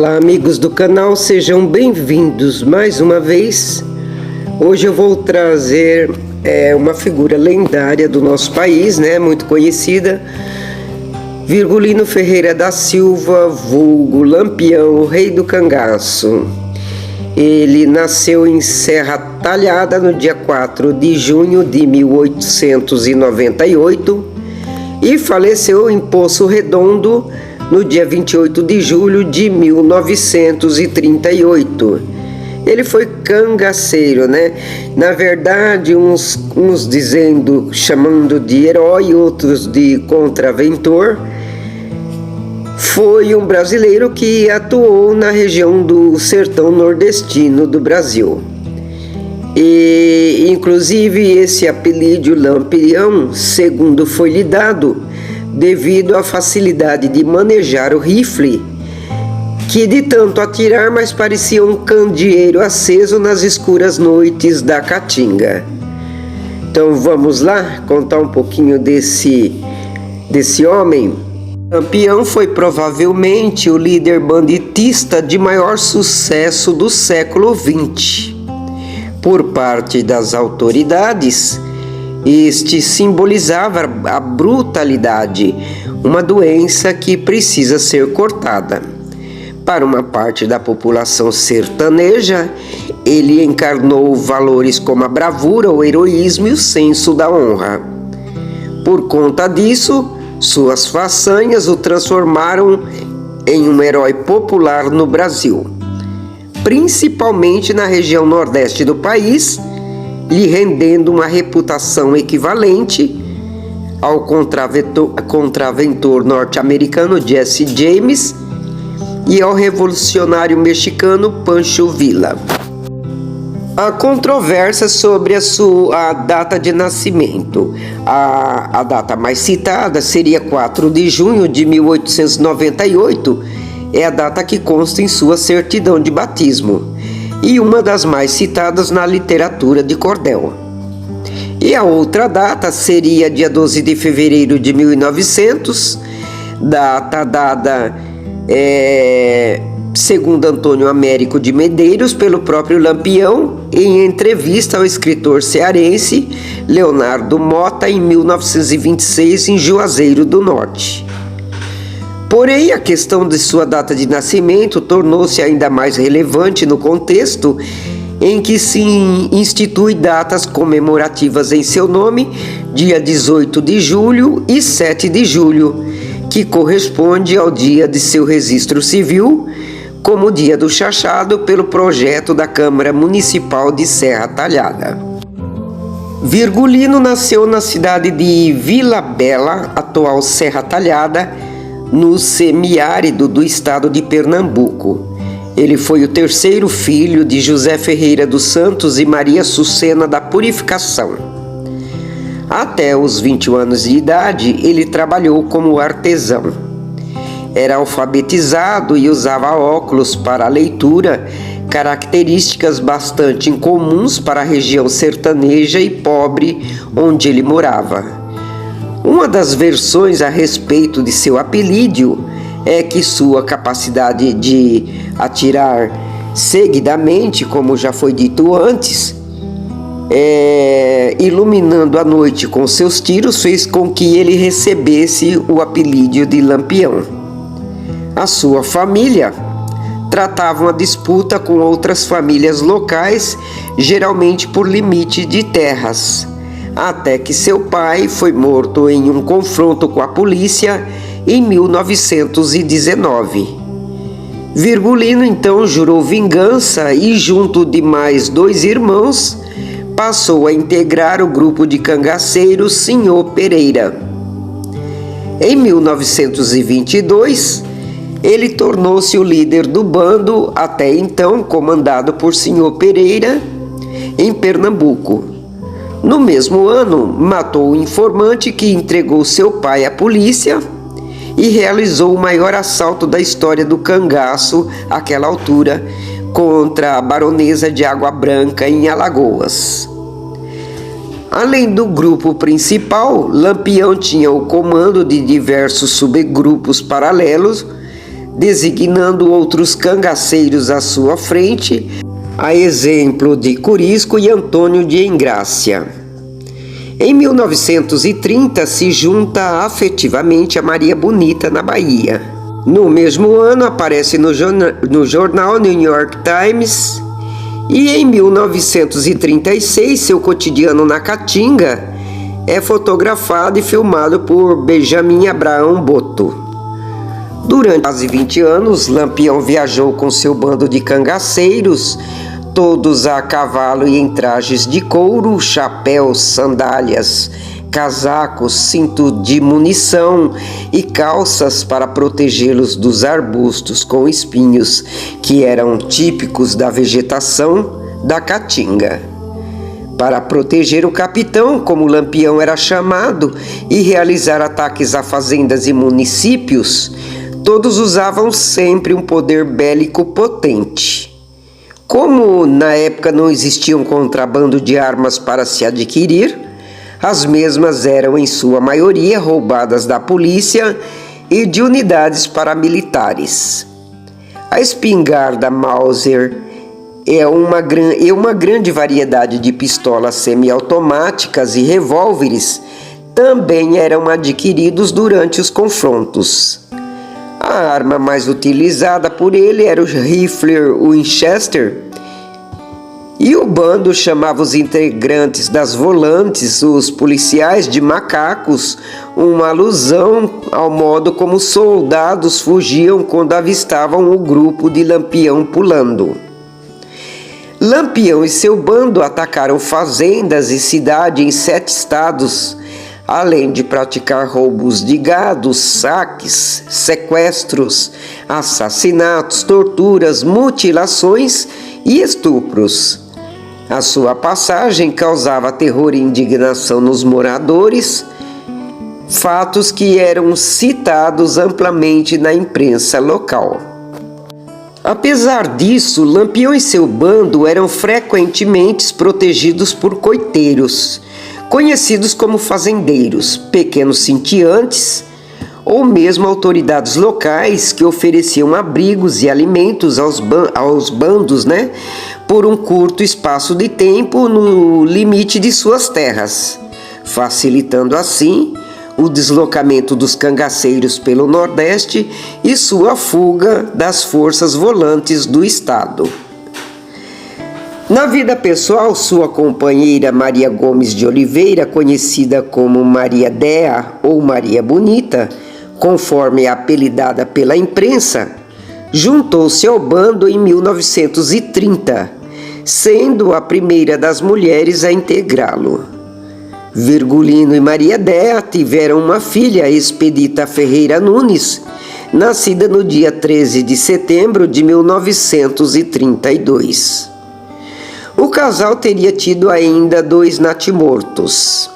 Olá, amigos do canal, sejam bem-vindos mais uma vez. Hoje eu vou trazer uma figura lendária do nosso país, muito conhecida, Virgulino Ferreira da Silva, vulgo Lampião, o rei do cangaço. Ele nasceu em Serra Talhada no dia 4 de junho de 1898 e faleceu em Poço Redondo no dia 28 de julho de 1938. Ele foi cangaceiro, Na verdade, uns chamando de herói, outros de contraventor. Foi um brasileiro que atuou na região do sertão nordestino do Brasil. E, inclusive, esse apelido Lampião, segundo foi lhe dado, devido à facilidade de manejar o rifle, que de tanto atirar mais parecia um candeeiro aceso nas escuras noites da Caatinga. Então vamos lá contar um pouquinho desse homem. Lampião foi provavelmente o líder banditista de maior sucesso do século XX. Por parte das autoridades, este simbolizava a brutalidade, uma doença que precisa ser cortada. Para uma parte da população sertaneja, ele encarnou valores como a bravura, o heroísmo e o senso da honra. Por conta disso, suas façanhas o transformaram em um herói popular no Brasil, principalmente na região nordeste do país, lhe rendendo uma reputação equivalente ao contraventor norte-americano Jesse James e ao revolucionário mexicano Pancho Villa. Há controvérsia sobre a data de nascimento. A data mais citada seria 4 de junho de 1898, é a data que consta em sua certidão de batismo, e uma das mais citadas na literatura de cordel. E a outra data seria dia 12 de fevereiro de 1900, data dada, segundo Antônio Américo de Medeiros, pelo próprio Lampião, em entrevista ao escritor cearense Leonardo Mota, em 1926, em Juazeiro do Norte. Porém, a questão de sua data de nascimento tornou-se ainda mais relevante no contexto em que se institui datas comemorativas em seu nome, dia 18 de julho e 7 de julho, que corresponde ao dia de seu registro civil, como o dia do chachado, pelo projeto da Câmara Municipal de Serra Talhada. Virgulino nasceu na cidade de Vila Bela, atual Serra Talhada, no semiárido do estado de Pernambuco. Ele foi o terceiro filho de José Ferreira dos Santos e Maria Sucena da Purificação. Até os 21 anos de idade, ele trabalhou como artesão. Era alfabetizado e usava óculos para a leitura, características bastante incomuns para a região sertaneja e pobre onde ele morava. Uma das versões a respeito de seu apelido é que sua capacidade de atirar seguidamente, como já foi dito antes, iluminando a noite com seus tiros, fez com que ele recebesse o apelido de Lampião. A sua família tratava uma disputa com outras famílias locais, geralmente por limite de terras, até que seu pai foi morto em um confronto com a polícia em 1919. Virgulino então jurou vingança e, junto de mais 2 irmãos, passou a integrar o grupo de cangaceiros Senhor Pereira. Em 1922, ele tornou-se o líder do bando, até então comandado por Senhor Pereira, em Pernambuco. No mesmo ano, matou o informante que entregou seu pai à polícia e realizou o maior assalto da história do cangaço àquela altura, contra a baronesa de Água Branca, em Alagoas. Além do grupo principal, Lampião tinha o comando de diversos subgrupos paralelos, designando outros cangaceiros à sua frente, a exemplo de Curisco e Antônio de Engrácia. Em 1930, se junta afetivamente a Maria Bonita, na Bahia. No mesmo ano, aparece no jornal New York Times, e em 1936, seu cotidiano na Caatinga é fotografado e filmado por Benjamin Abraão Boto. Durante quase 20 anos, Lampião viajou com seu bando de cangaceiros, todos a cavalo e em trajes de couro, chapéus, sandálias, casacos, cinto de munição e calças para protegê-los dos arbustos com espinhos que eram típicos da vegetação da Caatinga. Para proteger o capitão, como Lampião era chamado, e realizar ataques a fazendas e municípios, todos usavam sempre um poder bélico potente. Como na época não existia um contrabando de armas para se adquirir, as mesmas eram em sua maioria roubadas da polícia e de unidades paramilitares. A espingarda Mauser e uma grande variedade de pistolas semiautomáticas e revólveres também eram adquiridos durante os confrontos. A arma mais utilizada por ele era o rifle Winchester, e o bando chamava os integrantes das volantes, os policiais, de macacos, uma alusão ao modo como os soldados fugiam quando avistavam o grupo de Lampião pulando. Lampião e seu bando atacaram fazendas e cidades em 7 estados, além de praticar roubos de gado, saques, sequestros, assassinatos, torturas, mutilações e estupros. A sua passagem causava terror e indignação nos moradores, fatos que eram citados amplamente na imprensa local. Apesar disso, Lampião e seu bando eram frequentemente protegidos por coiteiros, conhecidos como fazendeiros, pequenos sitiantes ou mesmo autoridades locais que ofereciam abrigos e alimentos aos bandos, por um curto espaço de tempo no limite de suas terras, facilitando assim o deslocamento dos cangaceiros pelo Nordeste e sua fuga das forças volantes do Estado. Na vida pessoal, sua companheira Maria Gomes de Oliveira, conhecida como Maria Déa ou Maria Bonita, conforme apelidada pela imprensa, juntou-se ao bando em 1930, sendo a primeira das mulheres a integrá-lo. Virgulino e Maria Déa tiveram uma filha, Expedita Ferreira Nunes, nascida no dia 13 de setembro de 1932. O casal teria tido ainda 2 natimortos.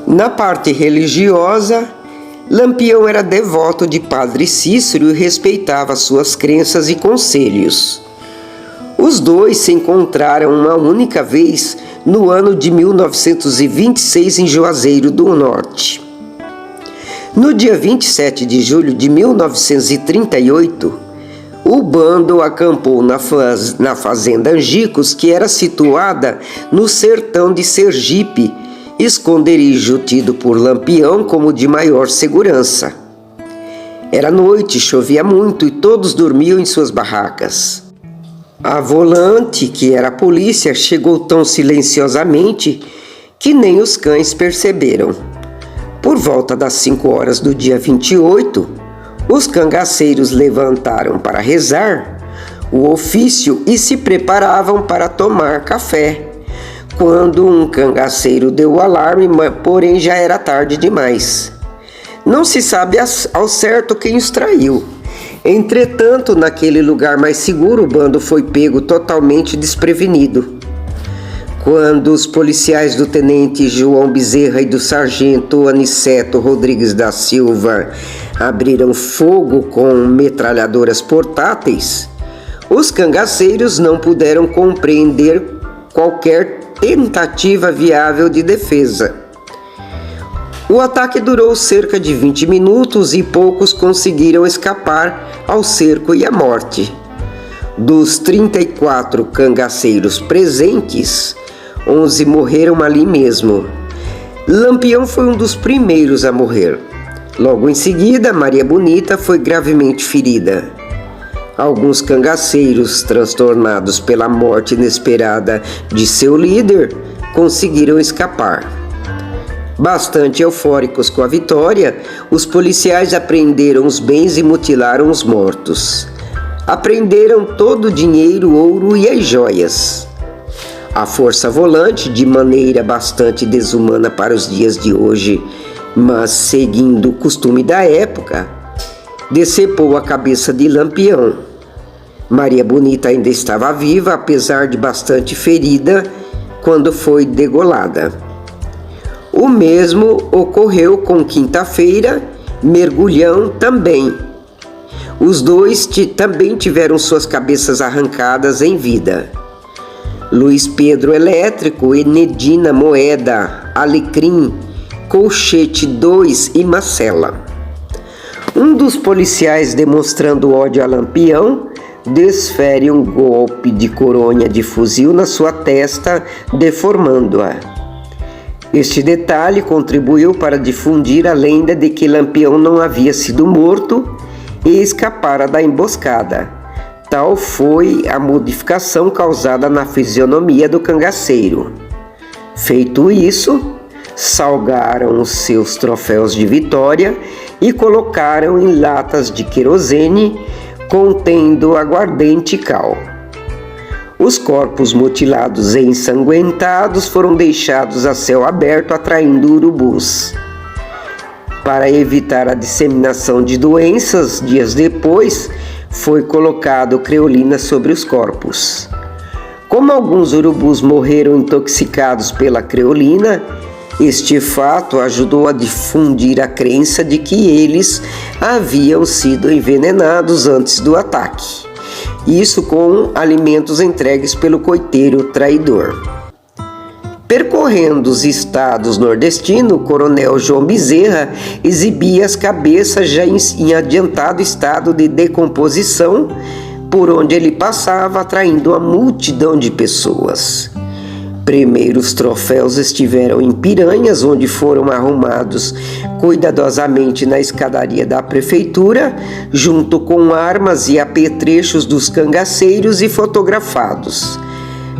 Na parte religiosa, Lampião era devoto de Padre Cícero e respeitava suas crenças e conselhos. Os dois se encontraram uma única vez no ano de 1926 em Juazeiro do Norte. No dia 27 de julho de 1938, o bando acampou na fazenda Angicos, que era situada no sertão de Sergipe, esconderijo tido por Lampião como de maior segurança. Era noite, chovia muito e todos dormiam em suas barracas. A volante, que era a polícia, chegou tão silenciosamente que nem os cães perceberam. Por volta das 5 horas do dia 28, os cangaceiros levantaram para rezar o ofício e se preparavam para tomar café, quando um cangaceiro deu o alarme, porém já era tarde demais. Não se sabe ao certo quem os traiu. Entretanto, naquele lugar mais seguro, o bando foi pego totalmente desprevenido. Quando os policiais do tenente João Bezerra e do sargento Aniceto Rodrigues da Silva abriram fogo com metralhadoras portáteis, os cangaceiros não puderam compreender qualquer tentativa viável de defesa. O ataque durou cerca de 20 minutos e poucos conseguiram escapar ao cerco e à morte. Dos 34 cangaceiros presentes, 11 morreram ali mesmo. Lampião foi um dos primeiros a morrer. Logo em seguida, Maria Bonita foi gravemente ferida. Alguns cangaceiros, transtornados pela morte inesperada de seu líder, conseguiram escapar. Bastante eufóricos com a vitória, os policiais apreenderam os bens e mutilaram os mortos. Apreenderam todo o dinheiro, ouro e as joias. A força volante, de maneira bastante desumana para os dias de hoje, mas seguindo o costume da época, decepou a cabeça de Lampião. Maria Bonita ainda estava viva, apesar de bastante ferida, quando foi degolada. O mesmo ocorreu com Quinta-feira, Mergulhão também. Os dois também tiveram suas cabeças arrancadas em vida. Luiz Pedro Elétrico, Enedina Moeda, Alecrim, Colchete 2 e Macela. Um dos policiais, demonstrando ódio a Lampião, desfere um golpe de coronha de fuzil na sua testa, deformando-a. Este detalhe contribuiu para difundir a lenda de que Lampião não havia sido morto e escapara da emboscada. Tal foi a modificação causada na fisionomia do cangaceiro. Feito isso, salgaram os seus troféus de vitória e colocaram em latas de querosene contendo aguardente e cal. Os corpos mutilados e ensanguentados foram deixados a céu aberto, atraindo urubus. Para evitar a disseminação de doenças, dias depois, foi colocado creolina sobre os corpos. Como alguns urubus morreram intoxicados pela creolina, este fato ajudou a difundir a crença de que eles haviam sido envenenados antes do ataque. Isso com alimentos entregues pelo coiteiro traidor. Percorrendo os estados nordestinos, o coronel João Bezerra exibia as cabeças já em adiantado estado de decomposição, por onde ele passava, atraindo uma multidão de pessoas. Primeiros troféus estiveram em Piranhas, onde foram arrumados cuidadosamente na escadaria da prefeitura, junto com armas e apetrechos dos cangaceiros e fotografados.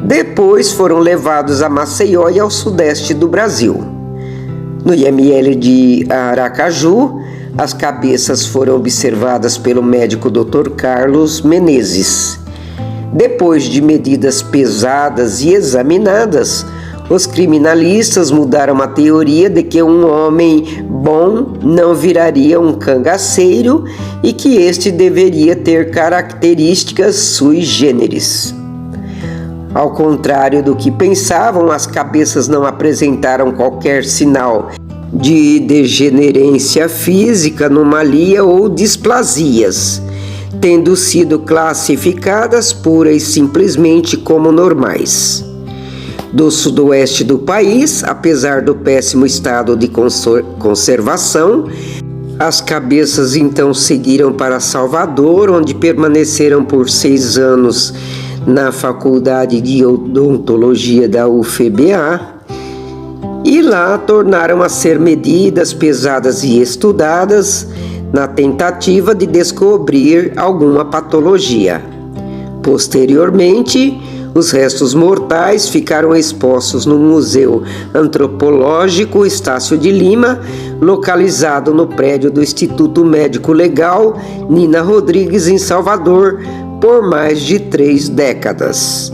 Depois foram levados a Maceió e ao sudeste do Brasil. No IML de Aracaju, as cabeças foram observadas pelo médico Dr. Carlos Menezes. Depois de medidas pesadas e examinadas, os criminalistas mudaram a teoria de que um homem bom não viraria um cangaceiro e que este deveria ter características sui generis. Ao contrário do que pensavam, as cabeças não apresentaram qualquer sinal de degenerência física, anomalia ou displasias, tendo sido classificadas pura e simplesmente como normais. Do sudoeste do país, apesar do péssimo estado de conservação, as cabeças então seguiram para Salvador, onde permaneceram por 6 anos na Faculdade de Odontologia da UFBA, e lá tornaram a ser medidas, pesadas e estudadas, na tentativa de descobrir alguma patologia. Posteriormente, os restos mortais ficaram expostos no Museu Antropológico Estácio de Lima, localizado no prédio do Instituto Médico Legal Nina Rodrigues, em Salvador, por mais de 3 décadas.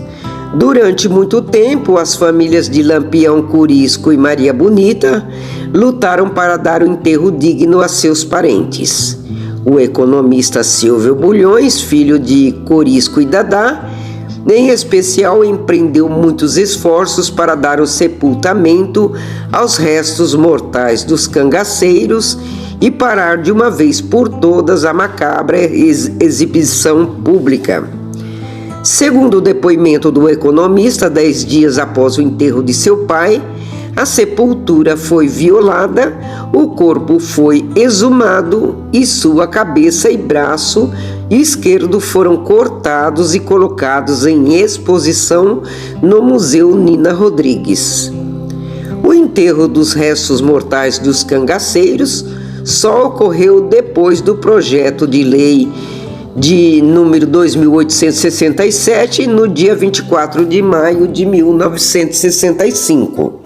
Durante muito tempo, as famílias de Lampião, Curisco e Maria Bonita lutaram para dar um enterro digno a seus parentes. O economista Silvio Bulhões, filho de Corisco e Dadá, em especial, empreendeu muitos esforços para dar o sepultamento aos restos mortais dos cangaceiros e parar de uma vez por todas a macabra exibição pública. Segundo o depoimento do economista, 10 dias após o enterro de seu pai, A sepultura foi violada, o corpo foi exumado e sua cabeça e braço esquerdo foram cortados e colocados em exposição no Museu Nina Rodrigues. O enterro dos restos mortais dos cangaceiros só ocorreu depois do projeto de lei de número 2867, no dia 24 de maio de 1965.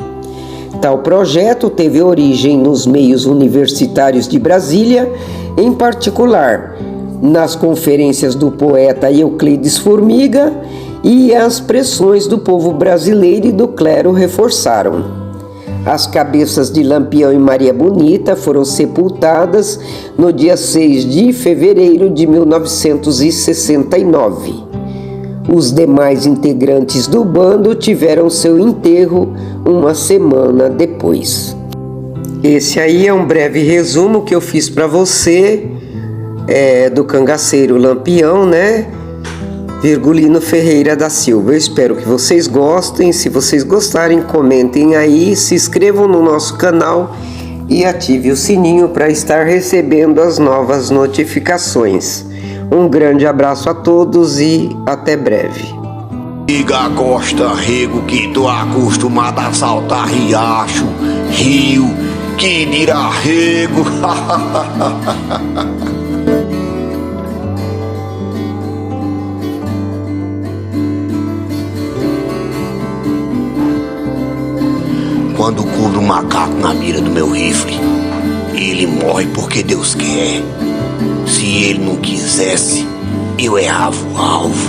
Tal projeto teve origem nos meios universitários de Brasília, em particular nas conferências do poeta Euclides Formiga, e as pressões do povo brasileiro e do clero reforçaram. As cabeças de Lampião e Maria Bonita foram sepultadas no dia 6 de fevereiro de 1969. Os demais integrantes do bando tiveram seu enterro uma semana depois. Esse aí é um breve resumo que eu fiz para você do cangaceiro Lampião, né? Virgulino Ferreira da Silva. Eu espero que vocês gostem. Se vocês gostarem, comentem aí, se inscrevam no nosso canal e ative o sininho para estar recebendo as novas notificações. Um grande abraço a todos e até breve. Diga Costa Rego que tô acostumado a saltar riacho, rio, que dirá rego. Quando cubro um macaco na mira do meu rifle, ele morre porque Deus quer. Se ele não quisesse, eu errava o alvo.